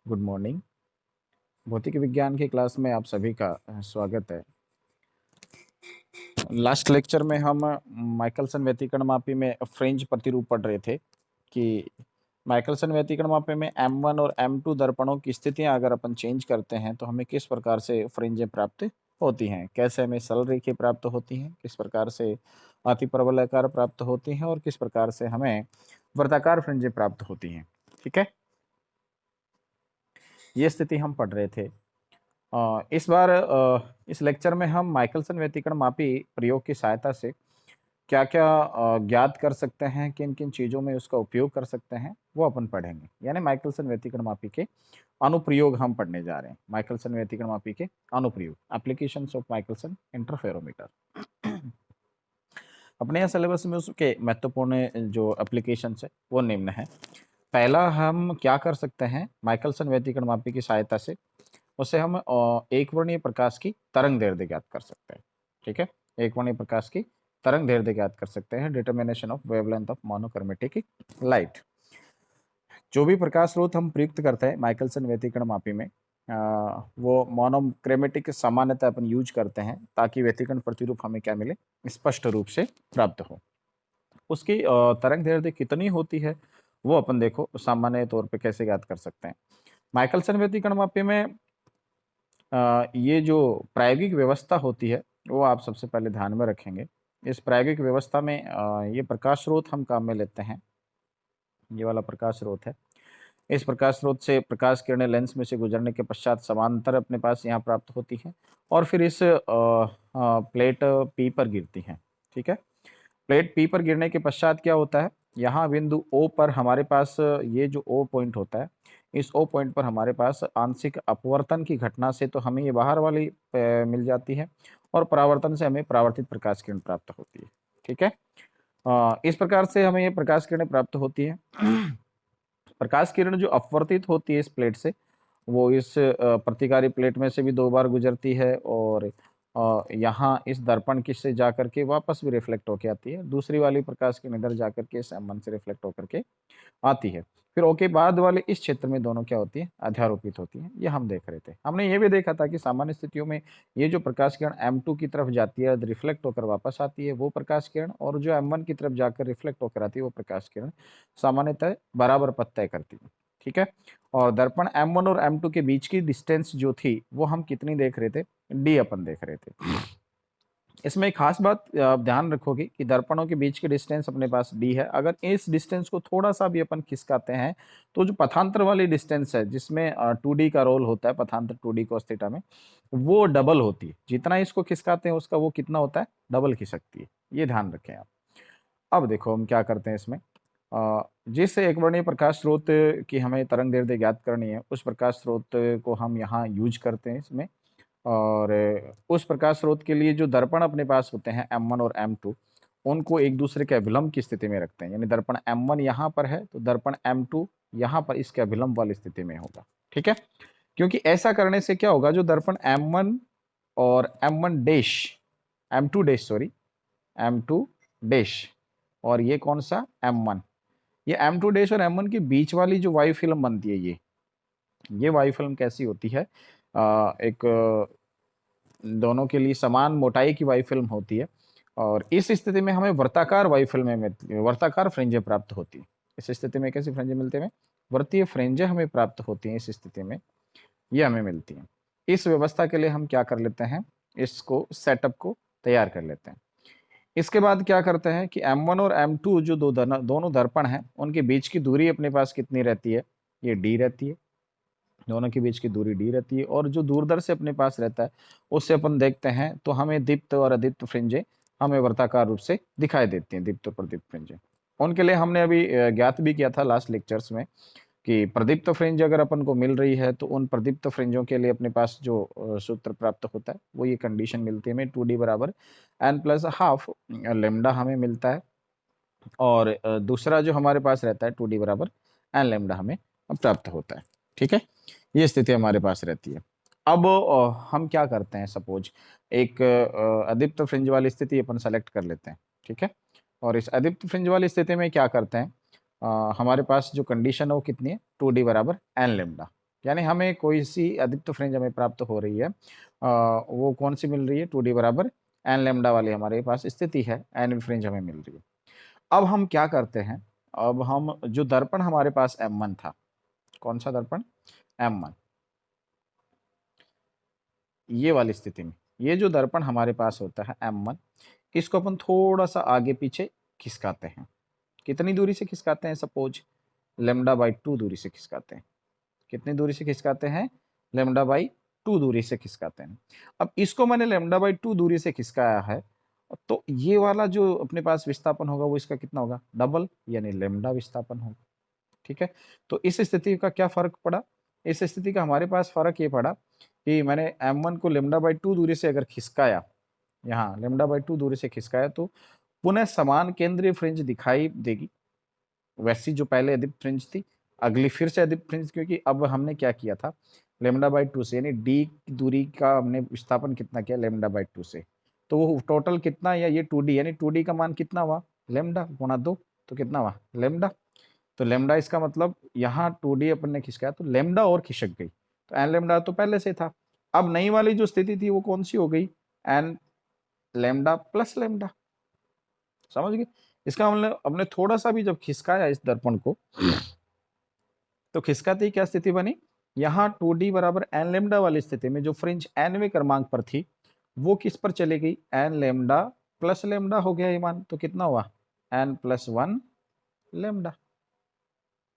Good morning. भौतिक विज्ञान की क्लास में आप सभी का स्वागत है। लास्ट लेक्चर में हम माइकलसन व्यतिकरण मापी में फ्रिंज प्रतिरूप पढ़ रहे थे कि माइकलसन व्यतिकरण मापी में M1 और M2 दर्पणों की स्थितियां अगर अपन चेंज करते हैं तो हमें किस प्रकार से फ्रिंजें प्राप्त होती हैं, कैसे हमें सरल रेखाएं प्राप्त होती हैं, किस प्रकार से अतिपरवलयाकार प्राप्त होती हैं और किस प्रकार से हमें वर्ताकार फ्रिंजें प्राप्त होती हैं। ठीक है, ये स्थिति हम पढ़ रहे थे। इस बार इस लेक्चर में हम माइकलसन व्यतिकरण मापी प्रयोग की सहायता से क्या-क्या ज्ञात कर सकते हैं, किन-किन चीज़ों में उसका उपयोग कर सकते हैं, वो अपन पढ़ेंगे। यानी माइकलसन व्यतिकरण मापी के अनुप्रयोग हम पढ़ने जा रहे हैं। माइकलसन व्यतिकरण मापी के अनुप्रयोग, एप्लीकेशंस ऑफ माइकलसन इंटरफेरोमीटर। अपने यहाँ सिलेबस में उसके महत्वपूर्ण जो एप्लीकेशंस है, वो निम्न है। पहला हम क्या कर सकते हैं, माइकलसन व्यतिकरण मापी की सहायता से उससे हम एक वर्णीय प्रकाश की तरंग दैर्ध्य ज्ञात कर सकते हैं। ठीक है, एक वर्णीय प्रकाश की तरंग दैर्ध्य ज्ञात कर सकते हैं। Determination of wavelength of monochromatic light. जो भी प्रकाश स्रोत हम प्रयुक्त करते हैं माइकलसन व्यतिकरण मापी में, वो मोनोक्रोमेटिक सामान्यतः अपन यूज करते हैं ताकि व्यतिकरण प्रतिरूप हमें क्या मिले, स्पष्ट रूप से प्राप्त हो। उसकी तरंग दैर्ध्य कितनी होती है वो अपन देखो सामान्य तौर पे कैसे ज्ञात कर सकते हैं। माइकलसन व्यतिकरण मापी में ये जो प्रायोगिक व्यवस्था होती है, वो आप सबसे पहले ध्यान में रखेंगे। इस प्रायोगिक व्यवस्था में ये प्रकाश स्रोत हम काम में लेते हैं। ये वाला प्रकाश स्रोत है। इस प्रकाश स्रोत से प्रकाश किरणें लेंस में से गुजरने के पश्चात समांतर अपने पास यहाँ प्राप्त होती हैं और फिर इस प्लेट पी पर गिरती हैं। ठीक है? प्लेट पी पर गिरने के पश्चात क्या होता है, यहाँ बिंदु ओ पर हमारे पास ये जो ओ पॉइंट होता है, इस ओ पॉइंट पर हमारे पास आंशिक अपवर्तन की घटना से तो हमें ये बाहर वाली मिल जाती है और परावर्तन से हमें परावर्तित प्रकाश किरण प्राप्त होती है। ठीक है, इस प्रकार से हमें ये प्रकाश किरणें प्राप्त होती है। प्रकाश किरण जो अपवर्तित होती है इस प्लेट से, वो इस प्रतिकारी प्लेट में से भी 2 बार गुजरती है और यहाँ इस दर्पण की से जाकर के वापस भी रिफ्लेक्ट होके आती है। दूसरी वाली प्रकाश किरण इधर जाकर के इस M1 से रिफ्लेक्ट होकर के आती है। फिर ओ के बाद वाले इस क्षेत्र में दोनों क्या होती हैं, अध्यारोपित होती हैं। ये हम देख रहे थे। हमने ये भी देखा था कि सामान्य स्थितियों में ये जो प्रकाश किरण M2 की तरफ जाती है, रिफ्लेक्ट होकर वापस आती है, वो प्रकाश किरण, और जो M1 की तरफ जाकर रिफ्लेक्ट होकर आती है, वो प्रकाश किरण सामान्यतः बराबर पथ तय करती है। ठीक है? और दर्पण M1 और M2 के बीच की डिस्टेंस जो थी, वो हम कितनी देख रहे थे? D अपन देख रहे थे। इसमें एक खास बात आप ध्यान रखोगे कि दर्पणों के बीच की डिस्टेंस अपने पास d है। अगर इस डिस्टेंस को थोड़ा-सा भी अपन खिसकाते हैं, तो जो पथांतर वाली डिस्टेंस है, जिसमें 2d का रोल होता है, पथांतर 2d cos थीटा में, वो डबल होती है। जितना इसको खिसकाते हैं, उसका वो कितना होता है? डबल खिसकती है। ये ध्यान रखें आप। अब देखो हम क्या करते हैं इसमें। जिस एकवर्णीय प्रकाश स्रोत की हमें तरंग दैर्ध्य ज्ञात करनी है, उस प्रकाश स्रोत को हम यहाँ यूज करते हैं इसमें। और उस प्रकाश स्रोत के लिए जो दर्पण अपने पास होते हैं M1 और M2, उनको एक दूसरे के अभिलंब की स्थिति में रखते हैं। यानी दर्पण M1 यहाँ पर है तो दर्पण M2 यहाँ पर इसके अभिलंब वाली स्थिति में होगा। ठीक है, क्योंकि ऐसा करने से क्या होगा, जो दर्पण M1 और M1 dash, M2 dash sorry, M2 dash, और ये कौन सा M1, ये M2 डैश और M1 के बीच वाली जो वायु फिल्म बनती है, ये वायु फिल्म कैसी होती है, एक दोनों के लिए समान मोटाई की वायु फिल्म होती है और इस स्थिति में हमें वर्ताकार वायु फिल्में वर्ताकार फ्रिंजें प्राप्त होती है। इस स्थिति में कैसी फ्रिंजें मिलती हैं? वर्तीय फ्रिंजें हमें प्राप्त होती हैं। इस स्थिति में ये हमें मिलती हैं। इस व्यवस्था के लिए हम क्या कर लेते हैं, इसको सेटअप को तैयार कर लेते हैं। इसके बाद क्या करते हैं कि M1 और M2 जो दोनों दर्पण हैं, उनके बीच की दूरी अपने पास कितनी रहती है? ये d रहती है। दोनों के बीच की दूरी d रहती है और जो दूरदर्शी अपने पास रहता है, उससे अपन देखते हैं तो हमें दीप्त और अदीप्त फ्रिंजें हमें वर्ताकार रूप से दिखाई देती हैं, दीप्त और प्रदीप्त फ्रिंजें। उनके लिए हमने अभी ज्ञात भी किया था लास्ट लेक्चर्स में कि प्रदीप्त फ्रिंज अगर अपन को मिल रही है तो उन प्रदीप्त फ्रिंजों के लिए अपने पास जो सूत्र प्राप्त होता है, वो ये कंडीशन मिलती है हमें, 2d बराबर n प्लस हाफ लेमडा हमें मिलता है और दूसरा जो हमारे पास रहता है 2d बराबर n लेमडा हमें प्राप्त होता है। ठीक है, ये स्थिति हमारे पास रहती है। अब हम क्या करते हैं, सपोज एक अदीप्त फ्रिंज वाली स्थिति अपन सेलेक्ट कर लेते हैं। ठीक है, और इस अदीप्त फ्रिंज वाली स्थिति में क्या करते हैं, हमारे पास जो कंडीशन है वो कितनी है, 2d बराबर n लेमडा। यानी हमें कोई सी अधिकतम फ्रिंज हमें प्राप्त हो रही है, वो कौन सी मिल रही है, 2d बराबर एन लेमडा वाली हमारे पास स्थिति है, एन फ्रिंज हमें मिल रही है। अब हम क्या करते हैं, अब हम जो दर्पण हमारे पास M1 था, कौन सा दर्पण, M1, ये वाली स्थिति में ये जो दर्पण हमारे पास होता है M1, इसको अपन थोड़ा सा आगे पीछे खिसकाते हैं। कितनी दूरी से खिसकाते हैं, सपोज लेमडा बाई 2 दूरी से खिसकाते हैं। कितनी दूरी से खिसकाते हैं, लेमडा बाई 2 दूरी से खिसकाते हैं। अब इसको मैंने लेमडा बाई 2 दूरी से खिसकाया है, तो ये वाला जो अपने पास विस्थापन होगा वो इसका कितना होगा, डबल, यानी लेमडा विस्थापन होगा। ठीक है, तो इस स्थिति का क्या फर्क पड़ा, इस स्थिति का हमारे पास फर्क ये पड़ा कि मैंने M1 को लेमडा बाई 2 दूरी से अगर खिसकाया, यहाँ लेमडा बाई 2 दूरी से खिसकाया, तो पुनः समान केंद्रीय फ्रिंज दिखाई देगी, वैसी जो पहले अदीप्त फ्रिंज थी, अगली फिर से अदीप्त फ्रिंज, क्योंकि अब हमने क्या किया था, लेमडा बाई 2 से, यानी डी की दूरी का हमने विस्थापन कितना किया, लेमडा बाई 2 से, तो वो टोटल कितना, या ये 2d, यानी 2d का मान कितना हुआ, लेमडा गुणा 2, तो कितना हुआ, लेमडा। तो लेमडा इसका मतलब यहाँ 2d अपन ने खिसकाया तो लेमडा और खिसक गई, तो एन लेमडा तो पहले से था। अब नई वाली जो स्थिति थी वो कौन सी हो गई, एन लेमडा प्लस लेमडा, समझ गए। इसका मतलब हमने थोड़ा सा भी जब खिसकाया इस दर्पण को, तो खिसकाते ही क्या स्थिति बनी, यहाँ 2d बराबर एन लेमडा वाली स्थिति में जो फ्रिंज nवें क्रमांक पर थी वो किस पर चली गई, एन लेमडा प्लस लेमडा हो गया ये मान, तो कितना हुआ, एन प्लस 1 लेमडा।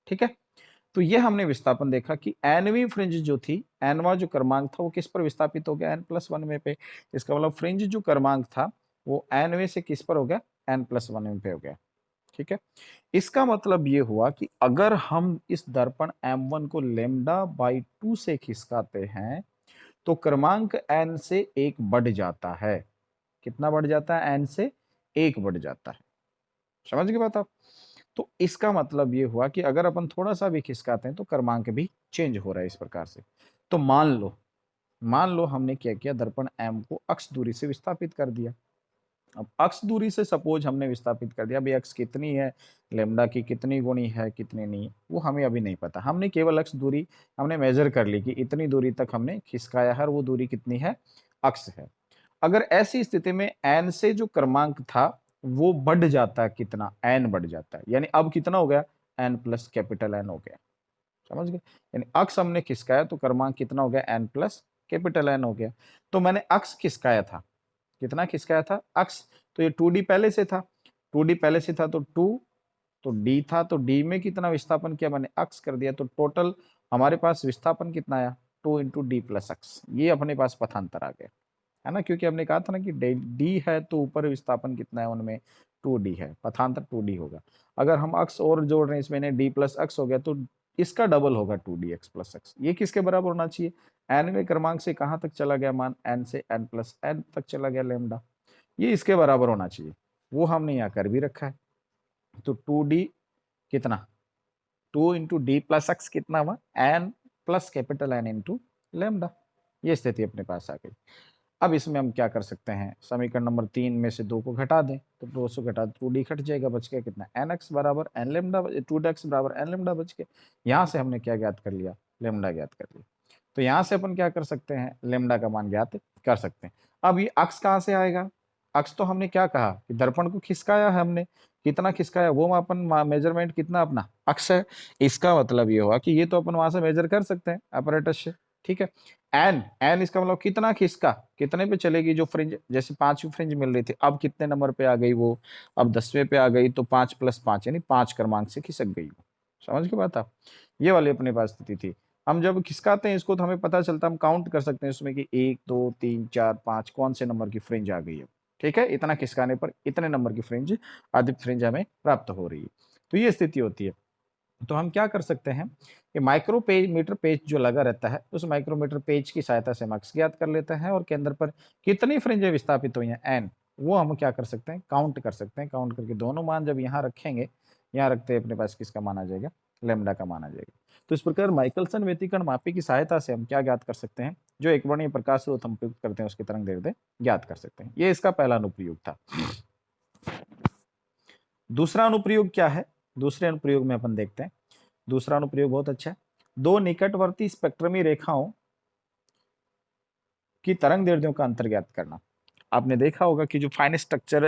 ठीक है, तो ये हमने विस्थापन देखा कि एनवी फ्रिंज जो थी, एनवा जो क्रमांक था वो किस पर विस्थापित हो गया, एन प्लस 1 में पे। इसका मतलब फ्रिंज जो क्रमांक था वो एनवे से किस पर हो गया, एन प्लस 1 में पे हो गया। ठीक है, इसका मतलब ये हुआ कि अगर हम इस दर्पण M1 को लेमडा बाई 2 से खिसकाते हैं तो क्रमांक n से 1 बढ़ जाता है। कितना बढ़ जाता है, n से 1 बढ़ जाता है। समझ गए बात आप। तो इसका मतलब ये हुआ कि अगर अपन थोड़ा सा भी खिसकाते हैं तो क्रमांक भी चेंज हो रहा है इस प्रकार से। तो मान लो हमने क्या किया, दर्पण M को अक्ष दूरी से विस्थापित कर दिया। अब अक्ष दूरी से सपोज हमने विस्थापित कर दिया, भाई अक्ष कितनी है, लेमडा की कितनी गुणी है कितनी नहीं, वो हमें अभी नहीं पता, हमने केवल अक्ष दूरी हमने मेजर कर ली कि इतनी दूरी तक हमने खिसकाया है और वो दूरी कितनी है, अक्ष है। अगर ऐसी स्थिति में एन से जो क्रमांक था वो बढ़ जाता है, कितना, एन बढ़ जाता है, यानी अब कितना हो गया, एन प्लस कैपिटल एन हो गया। समझ गए, यानी अक्ष हमने खिसकाया तो क्रमांक कितना हो गया, एन प्लस कैपिटल एन हो गया। तो मैंने अक्ष खिसकाया था, कितना खिसकाया था, अक्ष, तो ये 2d पहले से था, 2d पहले से था तो 2, तो d था, तो d में कितना विस्थापन किया मैंने, अक्ष कर दिया, तो टोटल हमारे पास विस्थापन कितना आया, 2 इंटू डी प्लस अक्ष, ये अपने पास पथांतर आ गया, है ना, क्योंकि हमने कहा था ना कि d है तो ऊपर विस्थापन कितना है उनमें, 2d है, पथांतर 2d होगा। अगर हम अक्ष और जोड़ रहे हैं इसमें, d प्लस अक्ष हो गया तो इसका डबल होगा 2dx प्लस एक्स, ये किसके बराबर होना चाहिए, nवें क्रमांक से कहां तक चला गया मान, n से n प्लस n तक चला गया लेमडा, ये इसके बराबर होना चाहिए, वो हमने यहाँ कर भी रखा है। तो 2d कितना, 2 इंटू डी प्लस एक्स कितना हुआ, n plus capital n into lambda, ये स्थिति अपने पास आ गई। अब इसमें हम क्या कर सकते हैं, समीकरण नंबर 3 में से 2 को घटा दें, तो 2 से घटा 2d घट जाएगा, बच गया कितना, एन एक्स बराबर एन लेमडा, 2x बराबर एन लेमडा बच गया। यहाँ से हमने क्या ज्ञात कर लिया, लेमडा ज्ञात कर लिया। तो यहाँ से अपन क्या कर सकते हैं, लेमडा का मान ज्ञात कर सकते हैं। अब ये अक्ष कहाँ से आएगा, अक्ष तो हमने क्या कहा कि दर्पण को खिसकाया है हमने, कितना खिसकाया वो अपन मेजरमेंट कितना अपना अक्ष है, इसका मतलब ये हुआ कि ये तो अपन वहां से मेजर कर सकते हैं अपरेटस से। ठीक है, एन एन इसका मतलब कितना खिसका, कितने पे चलेगी जो फ्रिंज, जैसे 5वीं फ्रिंज मिल रही थी, अब कितने नंबर पे आ गई वो, अब 10वें पे आ गई, तो 5 प्लस 5 यानी 5 क्रमांक से खिसक गई वो। समझ के बात आप, ये वाली अपने पास स्थिति थी। हम जब खिसकाते हैं इसको तो हमें पता चलता है, हम काउंट कर सकते हैं उसमें कि 1 2 3 4 5 कौन से नंबर की फ्रिंज आ गई है। ठीक है, इतना खिसकाने पर इतने नंबर की फ्रिंज, अधिक फ्रिंज हमें प्राप्त हो रही है, तो ये स्थिति होती है। तो हम क्या कर सकते हैं कि माइक्रोमीटर पेज जो लगा रहता है, उस माइक्रोमीटर पेज की सहायता से हम अक्ष ज्ञात कर लेते हैं और केंद्र पर कितनी फ्रिंजें विस्थापित हुई हैं, एन, वो हम क्या कर सकते हैं, काउंट कर सकते हैं। काउंट करके दोनों मान जब यहाँ रखेंगे, यहाँ रखते हैं अपने पास किसका मान आ जाएगा, लेमडा का मान आ जाएगा। तो इस प्रकार माइकलसन व्यतिकरण मापी की सहायता से हम क्या ज्ञात कर सकते हैं, जो एक वर्णीय प्रकाश स्रोत हम प्रयुक्त करते हैं उसकी तरंग दैर्ध्य ज्ञात कर सकते हैं। ये इसका पहला अनुप्रयोग था। दूसरा अनुप्रयोग क्या है, दूसरे अनुप्रयोग में अपन देखते हैं। दूसरा अनुप्रयोग बहुत अच्छा है। दो निकटवर्ती स्पेक्ट्रमी रेखाओं की तरंग दैर्ध्यों का अंतर ज्ञात करना। आपने देखा होगा कि जो फाइन स्ट्रक्चर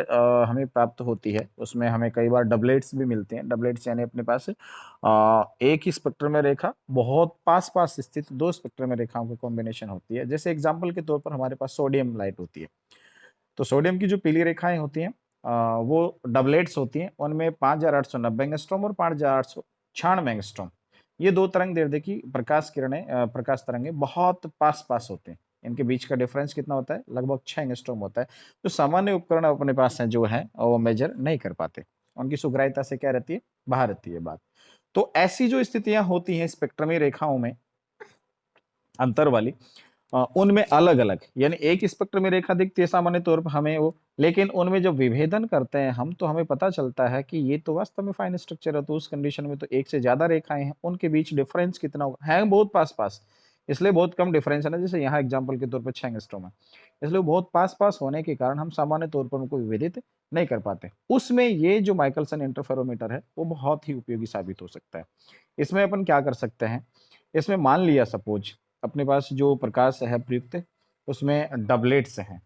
हमें प्राप्त होती है उसमें हमें कई बार डबलेट्स भी मिलते हैं। डबलेट्स यानी अपने पास एक ही स्पेक्ट्रम में रेखा बहुत पास पास स्थित दो स्पेक्ट्रम में रेखाओं का कॉम्बिनेशन होती है। जैसे एग्जाम्पल के तौर पर हमारे पास सोडियम लाइट होती है, तो सोडियम की जो पीली रेखाएं होती हैं वो डबलेट्स होती हैं। उनमें 5890 एंगस्ट्रॉम और 5896 एंगस्ट्रॉम, ये दो तरंग दैर्ध्य की प्रकाश किरणें प्रकाश तरंगे बहुत पास पास होते हैं। इनके बीच का डिफरेंस कितना होता है? लगभग 6 एंगस्ट्रॉम होता है। तो सामान्य उपकरण अपने पास हैं जो है वो मेजर नहीं कर पाते, उनकी सुग्राह्यता से क्या रहती है? बाहर रहती है बात। तो ऐसी जो स्थितियां होती हैं स्पेक्ट्रमी रेखाओं में अंतर वाली, उनमें अलग-अलग यानी एक स्पेक्ट्रम में रेखा दिखती है सामान्य तौर पर हमें वो, लेकिन उनमें जब विभेदन करते हैं हम तो हमें पता चलता है कि ये तो वास्तव में फाइन स्ट्रक्चर है। तो उस कंडीशन में तो एक से ज्यादा रेखाएं हैं, उनके बीच डिफरेंस कितना होगा? है बहुत पास-पास, इसलिए बहुत कम डिफरेंस है ना। जैसे यहाँ एग्जांपल के तौर पर 6 एंगस्ट्रॉम है, इसलिए बहुत पास-पास होने के कारण हम सामान्य तौर पर उनको विभेदित नहीं कर पाते। उसमें ये जो माइकलसन इंटरफेरोमीटर है वो बहुत ही उपयोगी साबित हो सकता है। इसमें अपन क्या कर सकते हैं? इसमें मान लिया सपोज अपने पास जो प्रकाश है प्रयुक्त, उसमें डबलेट्स हैं,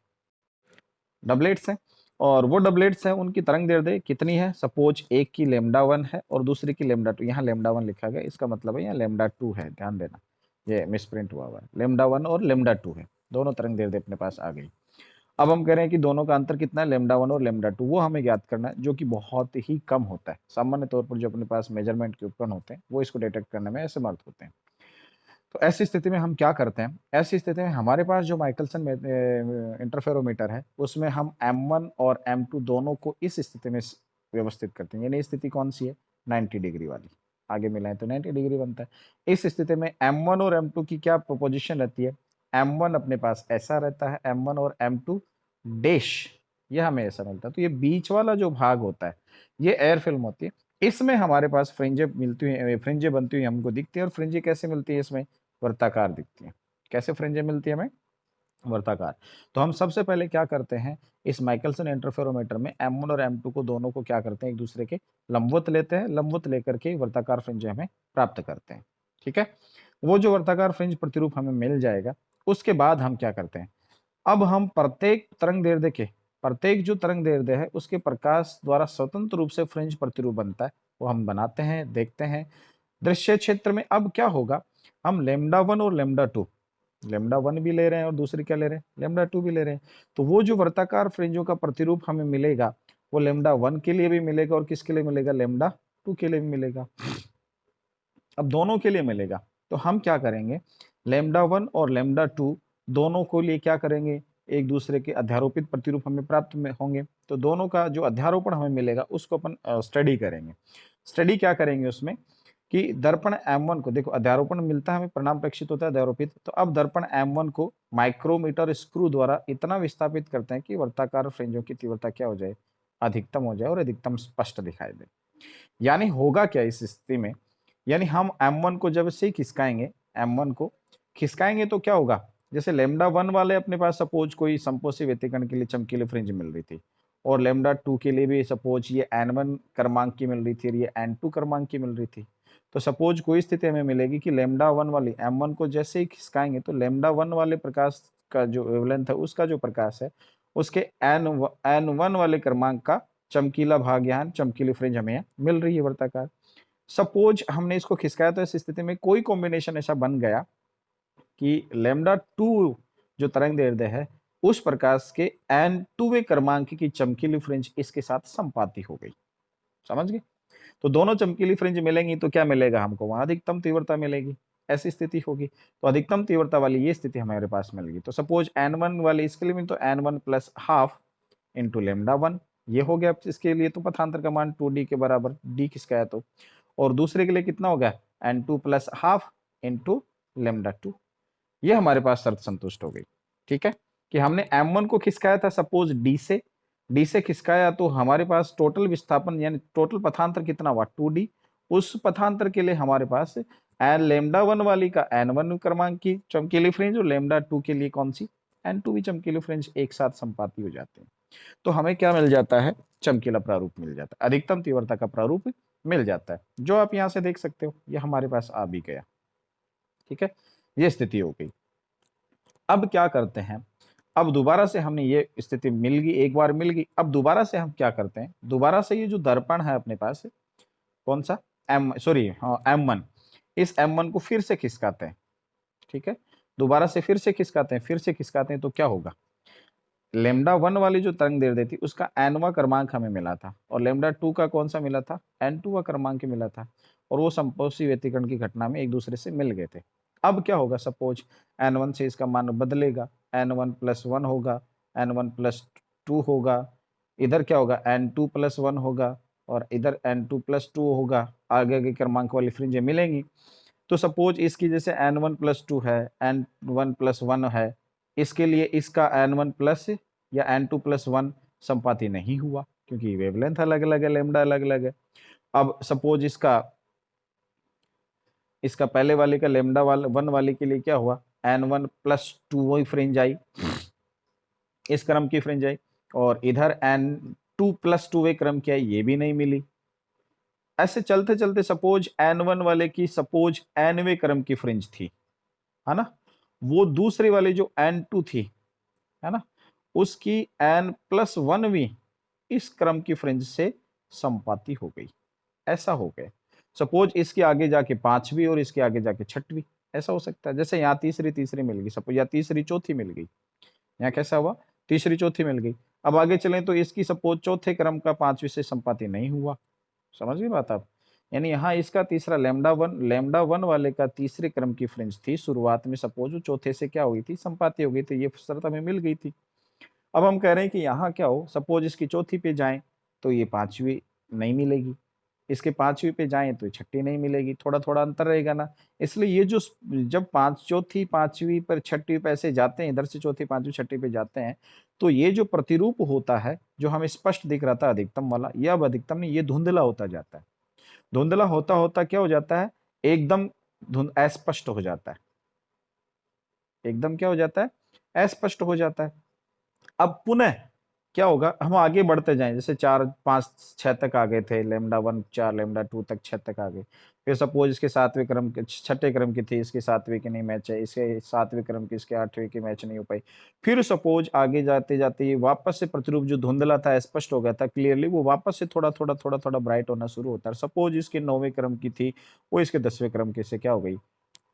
डबलेट्स हैं और वो डबलेट्स हैं उनकी तरंग दैर्ध्य कितनी है? सपोज एक की लैम्डा 1 है और दूसरी की लैम्डा 2। यहाँ लैम्डा 1 लिखा गया, इसका मतलब है यहाँ लैम्डा 2 है, ध्यान देना, ये मिसप्रिंट हुआ है। लैम्डा 1 और लैम्डा 2 है, दोनों तरंग दैर्ध्य अपने पास आ गई। अब हम कह रहे हैं कि दोनों का अंतर कितना है? लैम्डा 1 और लैम्डा 2, वो हमें ज्ञात करना है, जो कि बहुत ही कम होता है। सामान्य तौर पर जो अपने पास मेजरमेंट के उपकरण होते हैं वो इसको डिटेक्ट करने में असमर्थ होते हैं। तो ऐसी स्थिति में हम क्या करते हैं? ऐसी स्थिति में हमारे पास जो माइकलसन इंटरफेरोमीटर है उसमें हम M1 और M2 दोनों को इस स्थिति में व्यवस्थित करते हैं। यानी स्थिति कौन सी है? 90 डिग्री वाली, आगे मिलाएं तो 90 डिग्री बनता है। इस स्थिति में M1 और M2 की क्या पोजीशन रहती है? M1 अपने पास ऐसा रहता है, M1 और M2 डैश, ये हमें ऐसा मिलता है। तो ये बीच वाला जो भाग होता है ये एयर फिल्म होती है। इसमें हमारे पास फ्रिंजें मिलती हुई, फ्रिंजें बनती हुई हमको दिखती है। और फ्रिंजें कैसे मिलती है? इसमें वर्ताकार दिखती है। कैसे फ्रिंजें मिलती है हमें? वर्ताकार। तो हम सबसे पहले क्या करते हैं, इस माइकलसन इंटरफेरोमीटर में M1 और M2 को दोनों को क्या करते हैं? एक दूसरे के लंबवत लेते हैं, लंबवत लेकर के वर्ताकार फ्रिंज हमें प्राप्त करते हैं। ठीक है, वो जो वर्ताकार फ्रिंज प्रतिरूप हमें मिल जाएगा, उसके बाद हम क्या करते हैं? अब हम प्रत्येक तरंग दैर्ध्य के, प्रत्येक जो तरंग दैर्ध्य है उसके प्रकाश द्वारा स्वतंत्र रूप से फ्रिंज प्रतिरूप बनता है, वो हम बनाते हैं, देखते हैं दृश्य क्षेत्र में। अब क्या होगा? हम लैम्डा 1 और लैम्डा 2, लैम्डा 1 भी ले रहे हैं और दूसरी क्या ले रहे हैं? लैम्डा 2 भी ले रहे हैं। तो वो जो वर्ताकार फ्रिंजों का प्रतिरूप हमें मिलेगा वो लैम्डा 1 के लिए भी मिलेगा और किसके लिए मिलेगा? लैम्डा 2 के लिए भी मिलेगा। अब दोनों के लिए मिलेगा। तो हम क्या करेंगे? लैम्डा 1 और लैम्डा 2 दोनों को लिए क्या करेंगे? एक दूसरे के अध्यारोपित प्रतिरूप हमें प्राप्त में होंगे। तो दोनों का जो अध्यारोपण हमें मिलेगा उसको अपन स्टडी करेंगे। स्टडी क्या करेंगे उसमें कि दर्पण M1 को, देखो अध्यारोपण मिलता है हमें, परिणाम प्रेक्षित होता है अध्यारोपित। तो अब दर्पण M1 को माइक्रोमीटर स्क्रू द्वारा इतना विस्थापित करते हैं कि वर्ताकार फ्रिंजों की तीव्रता क्या हो जाए? अधिकतम हो जाए और अधिकतम स्पष्ट दिखाई दे। यानी होगा क्या इस स्थिति में? यानी हम M1 को जब से खिसकाएंगे, M1 को खिसकाएंगे तो क्या होगा? जैसे लैम्डा 1 वाले अपने पास सपोज कोई संपोषी व्यतिकरण के लिए चमकीली फ्रिंज मिल रही थी और लैम्डा 2 के लिए भी सपोज ये N1 क्रमांक की मिल रही थी और ये N2 क्रमांक की मिल रही थी। तो सपोज कोई स्थिति हमें मिलेगी कि लैम्डा 1 वाली M1 को जैसे ही खिसकाएंगे तो लैम्डा 1 वाले प्रकाश का जो वेवलेंथ है उसका जो प्रकाश है उसके N1 वाले क्रमांक का चमकीला भाग, यहाँ चमकीली फ्रिंज हमें यहाँ मिल रही है वर्ताकार। सपोज हमने इसको खिसकाया तो इस स्थिति में कोई कॉम्बिनेशन ऐसा बन गया कि लैम्डा 2 जो तरंग दैर्ध्य है उस प्रकाश के N2वें क्रमांक की चमकीली फ्रिंज इसके साथ संपाती हो गई। समझ गए? तो दोनों चमकीली फ्रिंज मिलेंगी तो क्या मिलेगा हमको? वहां अधिकतम तीव्रता मिलेगी। ऐसी स्थिति होगी तो अधिकतम तीव्रता वाली ये स्थिति हमारे पास मिल गई। तो सपोज N1 वाली इसके लिए भी तो N1 plus half into lambda 1, ये हो गया इसके लिए। तो पथांतर का मान 2D के बराबर, D किसका है तो, और दूसरे के लिए कितना हो गया? N2 plus half into lambda 2। ये हमारे पास शर्त संतुष्ट हो गई। ठीक है, कि हमने M1 को खिसकाया था सपोज D से खिसकाया तो हमारे पास टोटल विस्थापन यानी टोटल पथांतर कितना हुआ? 2D। उस पथांतर के लिए हमारे पास लैम्डा 1 वाली का N1 क्रमांक की चमकीली फ्रिंज और लैम्डा 2 के लिए कौन सी? N2 भी चमकीली फ्रिंज एक साथ संपाती हो जाते हैं। तो हमें क्या मिल जाता है? चमकीला प्रारूप मिल जाता है, अधिकतम तीव्रता का प्रारूप मिल जाता है, जो आप यहाँ से देख सकते हो। ये हमारे पास आ भी गया। ठीक है, ये स्थिति हो गई। अब क्या करते हैं, अब दोबारा से हमने ये स्थिति मिल गई, एक बार मिल गई, अब दोबारा से हम क्या करते हैं, दोबारा से ये जो दर्पण है अपने पास, कौन सा M1, इस M1 को फिर से खिसकाते हैं। ठीक है, दोबारा से फिर से खिसकाते हैं, फिर से खिसकाते हैं, तो क्या होगा, λ1 वाली जो तरंग दैर्ध्य थी उसका nवां क्रमांक हमें मिला था, और λ2 का कौन सा मिला था, n2वां क्रमांक मिला था, और वो समपोषी व्यतिकरण की घटना में एक दूसरे से मिल गए थे। अब क्या होगा, सपोज n1 से इसका मान बदलेगा, n1 प्लस 1 होगा, n1 प्लस 2 होगा, इधर क्या होगा, n2 प्लस 1 होगा, और इधर n2 प्लस 2 होगा, आगे आगे क्रमांक वाली फ्रिंजें मिलेंगी। तो सपोज इसकी जैसे n1 प्लस 2 है, n1 प्लस 1 है, इसके लिए इसका n1 प्लस या n2 प्लस 1 संपाती नहीं हुआ, क्योंकि वेवलेंथ अलग अलग है, लैम्डा अलग अलग है। अब सपोज इसका इसका पहले वाले का लैम्डा वाला 1 वाले के लिए क्या हुआ, n1 प्लस 2 वही फ्रिंज आई, इस क्रम की फ्रिंज आई, और इधर n2 प्लस 2 वे क्रम की आई, ये भी नहीं मिली। ऐसे चलते चलते सपोज n1 वाले की सपोज nवे क्रम की फ्रिंज थी, है ना, वो दूसरे वाले जो n2 थी, है ना, उसकी n प्लस 1वीं इस क्रम की फ्रिंज से संपाती हो गई, ऐसा हो गया। सपोज इसके आगे जाके 5वीं और इसके आगे जाके 6वीं, ऐसा हो सकता है। जैसे यहाँ तीसरी तीसरी मिल गई, सपोज या तीसरी चौथी मिल गई, यहाँ कैसा हुआ, तीसरी चौथी मिल गई। अब आगे चलें तो इसकी सपोज चौथे क्रम का 5वीं से संपाती नहीं हुआ, समझ गई बात आप। यानी यहाँ इसका तीसरा लैम्डा वन वाले का तीसरे क्रम की फ्रिंज थी, शुरुआत में सपोज वो चौथे से क्या हुई थी, संपाती हो गई थी, ये शर्त हमें मिल गई थी। अब हम कह रहे हैं कि यहाँ क्या हो, सपोज इसकी चौथी पे जाएं तो ये 5वीं नहीं मिलेगी, इसके 5वीं पे जाएं तो 6ठी नहीं मिलेगी, थोड़ा थोड़ा अंतर रहेगा ना। इसलिए ये जो जब चौथी 5वीं पर 6ठी पे ऐसे जाते हैं, इधर से चौथी 5वीं 6ठी पे जाते हैं, तो ये जो प्रतिरूप होता है, जो हमें स्पष्ट दिख रहा था अधिकतम वाला, यह अब अधिकतम नहीं, ये धुंधला होता जाता है। धुंधला होता होता क्या हो जाता है, एकदम अस्पष्ट हो जाता है, एकदम क्या हो जाता है, अस्पष्ट हो जाता है। अब पुनः क्या होगा, हम आगे बढ़ते जाएं, जैसे 4 5 6 तक आ गए थे, λ1 4 λ2 तक 6 तक आ गए, फिर सपोज इसके 7वें क्रम के 6ठे क्रम की थी, इसके 7वें की नहीं मैच है, इसके 7वें क्रम की इसके 8वें की मैच नहीं हो पाई, फिर सपोज आगे जाते जाते ये वापस से प्रतिरूप जो धुंधला था, स्पष्ट हो गया था क्लियरली, वो वापस से थोड़ा थोड़ा थोड़ा थोड़ा ब्राइट होना शुरू होता है। सपोज इसके 9वें क्रम की थी, वो इसके 10वें क्रम के से क्या हो गई,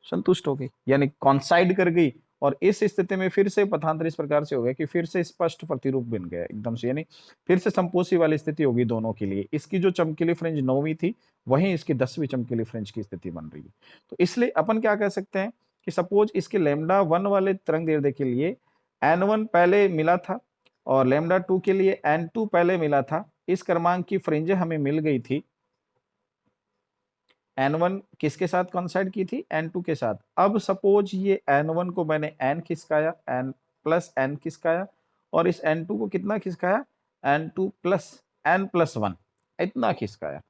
संतुष्ट हो गई, यानी कॉन्साइड कर गई। और इस स्थिति में फिर से पथांतर इस प्रकार से हो गया कि फिर से स्पष्ट प्रतिरूप बन गया एकदम से, यानी फिर से संपोषी वाली स्थिति होगी दोनों के लिए। इसकी जो चमकीली फ्रिंज 9वीं थी, वहीं इसकी 10वीं चमकीली फ्रिंज की स्थिति बन रही है। तो इसलिए अपन क्या कह सकते हैं कि सपोज इसके λ1 वाले तरंग दैर्ध्य के लिए n1 पहले मिला था, और λ2 के लिए n2 पहले मिला था, इस क्रमांक की फ्रिंजें हमें मिल गई थी। n1 किसके साथ कॉन्साइड की थी, n2 के साथ। अब सपोज ये n1 को मैंने n खिसकाया, n प्लस n खिसकाया, और इस n2 को कितना खिसकाया, n2 प्लस n प्लस 1 इतना खिसकाया,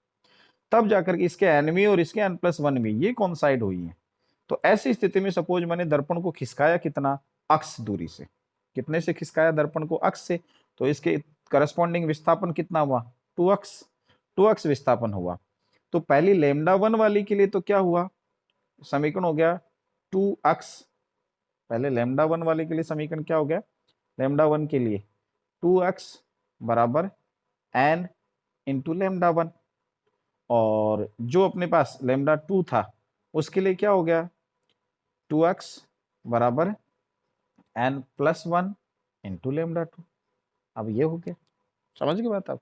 तब जाकर के इसके nवीं और इसके n प्लस 1वीं ये कॉन्साइड हुई है। तो ऐसी स्थिति में सपोज मैंने दर्पण को खिसकाया कितना, अक्ष दूरी से, कितने से खिसकाया दर्पण को, अक्ष से, तो इसके करस्पॉन्डिंग विस्थापन कितना हुआ, 2x, 2x विस्थापन हुआ। तो पहली λ1 वाली के लिए तो क्या हुआ, समीकरण हो गया 2x, पहले λ1 वाले के लिए समीकरण क्या हो गया, λ1 के लिए 2x बराबर n इंटू λ1, और जो अपने पास λ2 था उसके लिए क्या हो गया, 2x बराबर n प्लस 1 इंटू λ2। अब ये हो गया, समझ गए बात आप।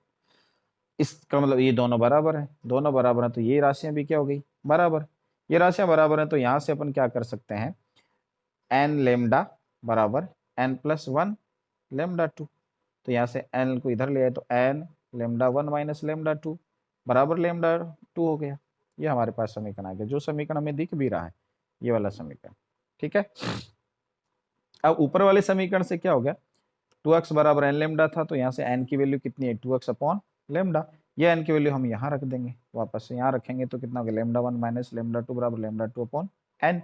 इसका मतलब ये दोनों बराबर हैं, दोनों बराबर हैं, तो ये राशियां भी क्या हो गई, बराबर। ये राशियां बराबर हैं, तो यहां से अपन क्या कर सकते हैं, n लेमडा बराबर n प्लस 1 λ2, तो यहाँ से n को इधर ले आए तो n λ1 माइनस λ2 बराबर λ2 हो गया। ये हमारे पास समीकरण आ गया, जो समीकरण हमें दिख भी रहा है, ये वाला समीकरण। ठीक है, अब ऊपर वाले समीकरण से क्या हो गया, 2x बराबर n लेमडा था, तो यहाँ से n की वैल्यू कितनी है, 2x अपॉन लेमडा। ये n की वैल्यू हम यहाँ रख देंगे, वापस से यहाँ रखेंगे तो कितना होगा, λ1 माइनस λ2 बराबर λ2 अपॉन n।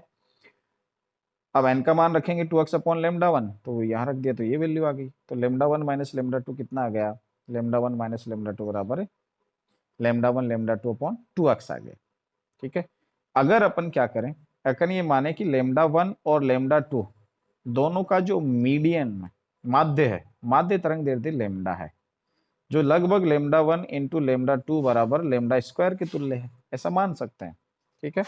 अब n का मान रखेंगे 2x अपॉन λ1, तो यहाँ रख दिया तो ये वैल्यू आ गई, तो λ1 माइनस λ2 कितना आ गया, λ1 माइनस λ2 बराबर λ1 λ2 अपॉन 2x आ गया। ठीक है, अगर अपन क्या करें, अकन ये माने कि लेमडा 1 और लेमडा 2 दोनों का जो मीडियन माध्य है, माध्य तरंग दैर्ध्य लेमडा है, जो लगभग लेमडा 1 इंटू लेमडा 2 बराबर लेमडा स्क्वायर के तुल्य है, ऐसा मान सकते हैं। ठीक है,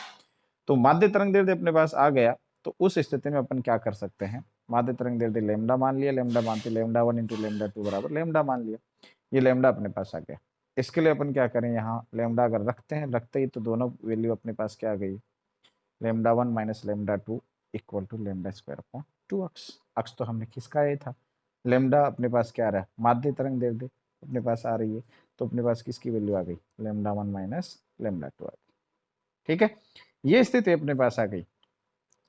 तो माध्य तरंग दैर्ध्य अपने पास आ गया, तो उस स्थिति में अपन क्या कर सकते हैं, माध्य तरंग दैर्ध्य लेमडा मान लिया, लेमडा मानते लेमडा 1 इंटू लेमडा 2 बराबर लेमडा मान लिया, ये लेमडा अपने पास आ गया। इसके लिए अपन क्या करें, यहाँ लेमडा अगर रखते हैं, रखते ही तो दोनों वैल्यू अपने पास क्या आ गई, lambda 1 minus lambda 2 equal to lambda square upon 2 अक्स। अक्स तो हमने खिसकाया था, लेमडा अपने पास क्या आ रहा है, माध्य तरंग दैर्ध्य अपने पास आ रही है, तो अपने पास किसकी वैल्यू आ गई, लेमडा 1 माइनस लेमडा 2 आ गई। ठीक है, ये स्थिति अपने पास आ गई।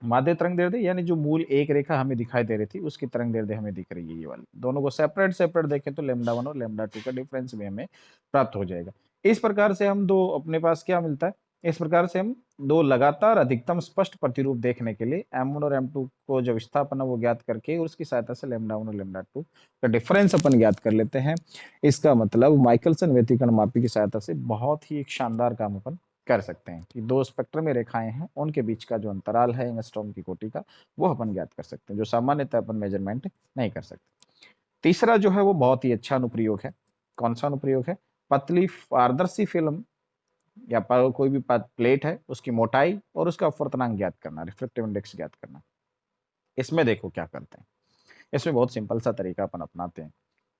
माध्य तरंग दैर्ध्य यानी जो मूल एक रेखा हमें दिखाई दे रही थी, उसकी तरंग दैर्ध्य हमें दिख रही है, ये वाली। दोनों को सेपरेट सेपरेट देखें तो लेमडा 1 और लेमडा 2 का डिफरेंस भी हमें प्राप्त हो जाएगा। इस प्रकार से हम दो, अपने पास क्या मिलता है, इस प्रकार से हम दो लगातार अधिकतम स्पष्ट प्रतिरूप देखने के लिए M1 और M2 को जो विस्थापन है वो ज्ञात करके उसकी सहायता से लेमडा 1 और लेमडा 2 का डिफरेंस अपन ज्ञात कर लेते हैं। इसका मतलब माइकलसन व्यतिकरण मापी की सहायता से बहुत ही एक शानदार काम अपन कर सकते हैं कि दो स्पेक्ट्रम में रेखाएं हैं, उनके बीच का जो अंतराल है एंगस्ट्रॉम की कोटि का, वो अपन ज्ञात कर सकते हैं, जो सामान्यतः अपन मेजरमेंट नहीं कर सकते। तीसरा जो है वो बहुत ही अच्छा अनुप्रयोग है। कौन सा अनुप्रयोग है, पतली पारदर्शी फिल्म या कोई भी प्लेट है, उसकी मोटाई और उसका अपवर्तनांक ज्ञात करना, रिफ्लेक्टिव इंडेक्स ज्ञात करना। इसमें देखो क्या करते हैं, इसमें बहुत सिंपल सा तरीका अपन अपनाते हैं।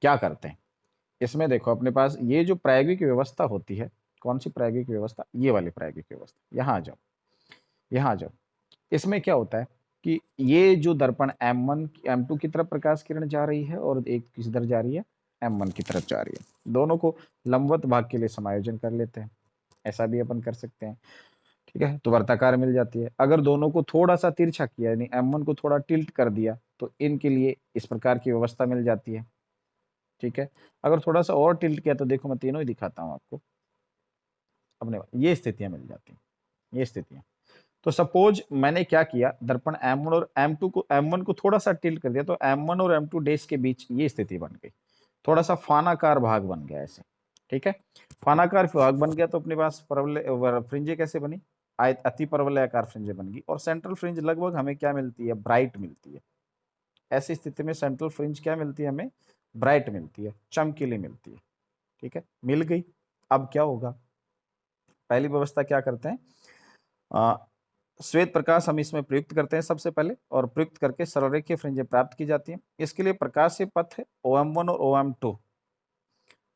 क्या करते हैं, इसमें देखो अपने पास ये जो प्रायोगिक व्यवस्था होती है, कौन सी प्रायोगिक व्यवस्था, ये वाली प्रायोगिक व्यवस्था, यहाँ आ जाओ, यहाँ आ जाओ। इसमें क्या होता है कि ये जो दर्पण M1 M2 की तरफ प्रकाश किरण जा रही है और एक किधर जा रही है, M1 की तरफ जा रही है, दोनों को लंबवत भाग के लिए समायोजन कर लेते हैं, ऐसा भी अपन कर सकते हैं। ठीक है, तो वर्ताकार मिल जाती है। अगर दोनों को थोड़ा सा तिरछा किया, यानी M1 को थोड़ा टिल्ट कर दिया, तो इनके लिए इस प्रकार की व्यवस्था मिल जाती है। ठीक है, अगर थोड़ा सा और टिल्ट किया तो देखो मैं तीनों ही दिखाता हूँ आपको, अपने ये स्थितियां मिल जाती हैं, ये स्थितियां। तो सपोज मैंने क्या किया, दर्पण M1 और M2 को, M1 को थोड़ा सा टिल्ट कर दिया, तो M1 और M2 डेश के बीच ये स्थिति बन गई, थोड़ा सा फानाकार भाग बन गया ऐसे। ठीक है, फानाकार भाग बन गया तो अपने पास परवलय फ्रिंजे कैसे बनी, अति परवलयाकार फ्रिंजे बन गई, और सेंट्रल फ्रिंज लगभग हमें क्या मिलती है, ब्राइट मिलती है। ऐसी स्थिति में सेंट्रल फ्रिंज क्या मिलती है हमें, ब्राइट मिलती है, चमकीली मिलती है। ठीक है, मिल गई। अब क्या होगा, पहली व्यवस्था क्या करते हैं, श्वेत प्रकाश हम इसमें प्रयुक्त करते हैं सबसे पहले, और प्रयुक्त करके सरलरेखीय फ्रिंजें प्राप्त की जाती हैं। इसके लिए प्रकाशीय पथ है OM1 और OM2,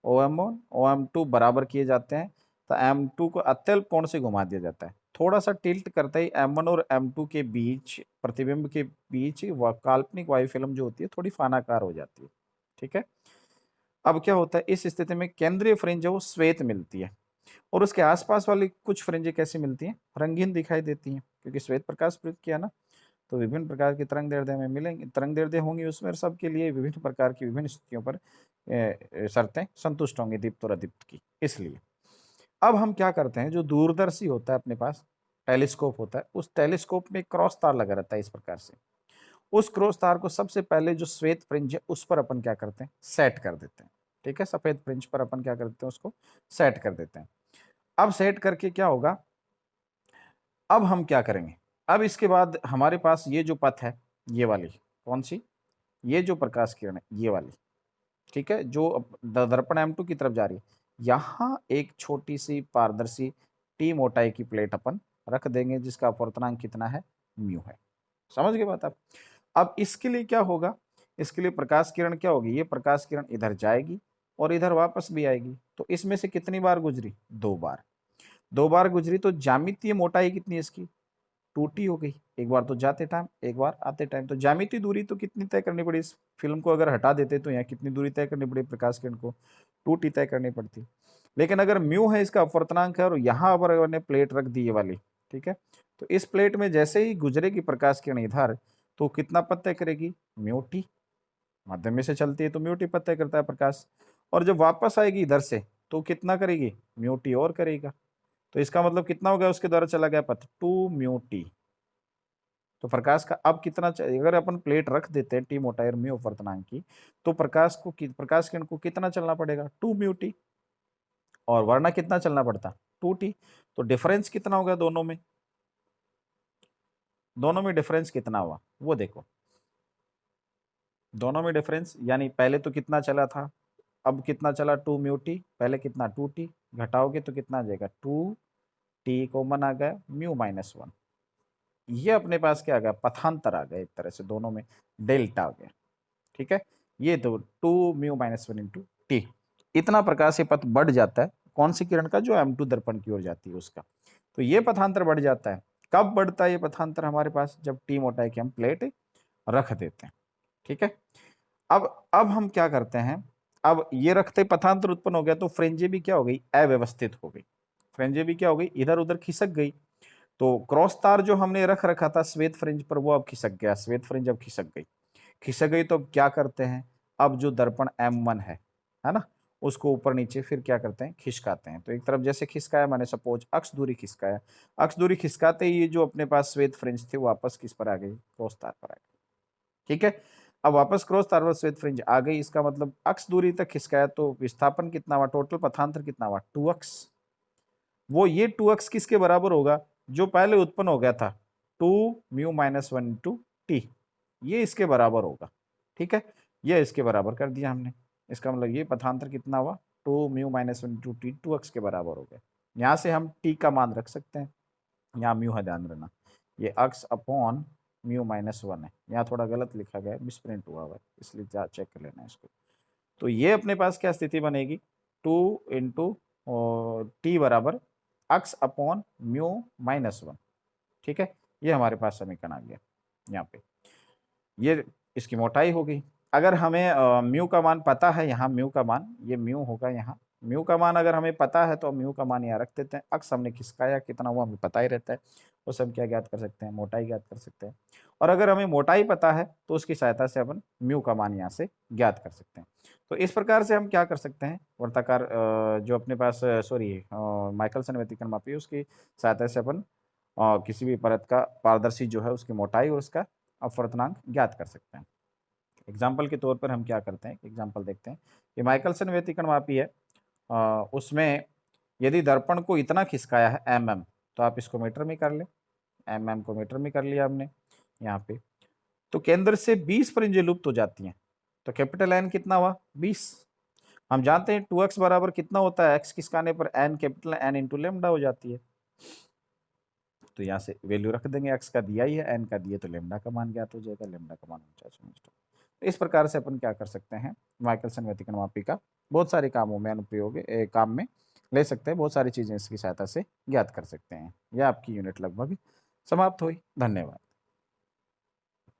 OM1 OM2 बराबर किए जाते हैं, तो M2 को अत्यल्प कोण से घुमा दिया जाता है, थोड़ा सा टिल्ट करते ही M1 और M2 के बीच, प्रतिबिंब के बीच काल्पनिक वायु फिल्म जो होती है थोड़ी फानाकार हो जाती है। ठीक है, अब क्या होता है, इस स्थिति में केंद्रीय फ्रिंज है वो श्वेत मिलती है, और उसके आसपास वाली कुछ फ्रिंजें कैसी मिलती हैं, रंगीन दिखाई देती हैं, क्योंकि श्वेत प्रकाश प्रयुक्त किया ना, तो विभिन्न प्रकार की तरंग दैर्ध्य में मिलेंगे, तरंग दैर्ध्य होंगी उसमें, और सबके लिए विभिन्न प्रकार की विभिन्न स्थितियों पर शर्तें संतुष्ट होंगी दीप्त और अदीप्त की। इसलिए अब हम क्या करते हैं, जो दूरदर्शी होता है अपने पास, टेलीस्कोप होता है, उस टेलीस्कोप में क्रॉस तार लगा रहता है इस प्रकार से, उस क्रॉस तार को सबसे पहले जो श्वेत फ्रिंज है उस पर अपन क्या करते हैं, सेट कर देते हैं। ठीक है, सफेद फ्रिंज पर अपन क्या करते हैं, उसको सेट कर देते हैं। अब सेट करके क्या होगा, अब हम क्या करेंगे, अब इसके बाद हमारे पास ये जो पथ है, ये वाली, कौन सी, ये जो प्रकाश किरण है ये वाली, ठीक है, जो दर्पण M2 की तरफ जा रही है, यहाँ एक छोटी सी पारदर्शी टी मोटाई की प्लेट अपन रख देंगे, जिसका अपवर्तनांक कितना है, म्यू है। समझ गए बात आप। अब इसके लिए क्या होगा, इसके लिए प्रकाश किरण क्या होगी, ये प्रकाश किरण इधर जाएगी और इधर वापस भी आएगी, तो इसमें से कितनी बार गुजरी, दो बार, दो बार गुजरी, तो ज्यामितीय मोटाई कितनी है इसकी, 2T हो गई, एक बार तो जाते टाइम, एक बार आते टाइम, तो ज्यामितीय दूरी तो कितनी तय करनी पड़ी, इस फिल्म को अगर हटा देते तो यहाँ कितनी दूरी तय करनी पड़ी प्रकाश किरण को, 2T तय करनी पड़ती। लेकिन अगर म्यू है इसका अपवर्तनांक है, और यहाँ पर अगर प्लेट रख दी ये वाली, ठीक है, तो इस प्लेट में जैसे ही गुजरेगी प्रकाश किरण इधर, तो कितना पद तय करेगी, म्यू टी, माध्यम में से चलती है तो म्यू टी पद तय करता है प्रकाश, और जब वापस आएगी इधर से तो कितना करेगी, म्यू टी और करेगा, तो इसका मतलब कितना हो गया, उसके द्वारा चला गया पथ 2 म्यू टी। तो प्रकाश का अब कितना अगर अपन प्लेट रख देते हैं टी मोटाई और म्यू अपवर्तनांक की, तो प्रकाश किरण को कितना चलना पड़ेगा, 2 म्यू टी, और वरना कितना चलना पड़ता, 2T। तो डिफरेंस कितना होगा दोनों में, दोनों में डिफरेंस कितना हुआ वो देखो। दोनों में डिफरेंस यानी पहले तो कितना चला था, अब कितना चला 2 म्यू टी, पहले कितना 2t, घटाओगे तो कितना आ जाएगा 2t कॉमन आ गया μ-1। ये अपने पास क्या आ गया, पथांतर आ गया एक तरह से, दोनों में डेल्टा आ गया। ठीक है, ये तो 2μ-1 इंटू टी। इतना प्रकाश से पथ बढ़ जाता है, कौन सी किरण का, जो M2 दर्पण की ओर जाती है उसका। तो ये पथांतर बढ़ जाता है। कब बढ़ता है ये पथांतर हमारे पास, जब टी मोटाई की हम प्लेट रख देते हैं। ठीक है, अब हम क्या करते हैं, अब ये रखते पथांतर उत्पन्न हो गया तो फ्रेंजे भी क्या हो गई, अव्यवस्थित हो गई। फ्रेंजे भी क्या हो गई, इधर उधर खिसक गई। तो क्रॉस तार जो हमने रख रखा था श्वेत फ्रिंज पर, वो अब खिसक गया, श्वेत फ्रिंज अब खिसक गई। खिसक गई तो अब क्या करते हैं, अब जो दर्पण M1 है ना, उसको ऊपर नीचे फिर क्या करते हैं, खिसकाते हैं। तो एक तरफ जैसे खिसकाया, मैंने सपोज अक्ष दूरी खिसकाया, अक्ष दूरी खिसकाते ही ये जो अपने पास श्वेत फ्रिंज थे वापस किस पर आ गई, क्रॉस तार पर आ गई। ठीक है, अब वापस क्रॉस तार पर श्वेत फ्रिंज आ गई, इसका मतलब अक्ष दूरी तक खिसकाया तो विस्थापन कितना हुआ, टोटल पथांतर कितना हुआ 2x। वो ये 2x किसके बराबर होगा, जो पहले उत्पन्न हो गया था 2μ-1 इंटू टी, ये इसके बराबर होगा। ठीक है, ये इसके बराबर कर दिया हमने, इसका मतलब ये पथांतर कितना हुआ 2μ-1 इंटू टी, 2x के बराबर हो गया। यहाँ से हम t का मान रख सकते हैं, यहाँ म्यू है ध्यान रखना, ये अक्स अपॉन μ-1 है, यहाँ थोड़ा गलत लिखा गया है, मिसप्रिंट हुआ है, इसलिए चेक कर लेना है इसको। तो ये अपने पास क्या स्थिति बनेगी, 2 इंटू टी बराबर अक्स अपॉन μ-1। ठीक है, ये हमारे पास समीकरण आ गया यहाँ पे, ये इसकी मोटाई हो गई। अगर हमें म्यू का मान पता है, यहाँ म्यू का मान, ये म्यू होगा यहाँ, म्यू का मान अगर हमें पता है तो म्यू का मान यहाँ रख देते हैं। अक्स हमने खिसकाया, कितना हुआ हमें पता ही रहता है, उसे हम क्या ज्ञात कर सकते हैं, मोटाई ज्ञात कर सकते हैं। और अगर हमें मोटाई पता है तो उसकी सहायता से अपन म्यू का मान यहाँ से ज्ञात कर सकते हैं। तो इस प्रकार से हम क्या कर सकते हैं, वर्ताकार जो अपने पास सॉरी माइकलसन व्यतिकरण मापी है, उसकी सहायता से अपन किसी भी परत का पारदर्शी जो है उसकी मोटाई और उसका अपवर्तनांक ज्ञात कर सकते हैं। एग्जाम्पल के तौर पर हम क्या करते हैं, एग्जाम्पल देखते हैं। ये माइकलसन व्यतिकरण मापी है, उसमें यदि दर्पण को इतना खिसकाया है mm, तो आप इसको मीटर में कर ले, mm को मीटर में कर लिया हमने यहाँ पे। तो केंद्र से 20 फ्रिंजें लुप्त हो जाती हैं, तो कैपिटल N कितना हुआ 20। हम जानते हैं 2x बराबर कितना होता है, x खिसकाने पर n capital N into lambda हो जाती है। तो यहाँ से वैल्यू रख देंगे, x का दिया ही है, n का दिया, तो लेमडा का मान ज्ञात हो जाएगा, लेमडा का मान 49 मीटर। तो इस प्रकार से अपन क्या कर सकते हैं, माइकलसन व्यतिकरण मापी का बहुत सारे कामों में अनुप्रयोग काम में ले सकते हैं, बहुत सारी चीजें इसकी सहायता से ज्ञात कर सकते हैं। यह आपकी यूनिट लगभग समाप्त हुई। धन्यवाद।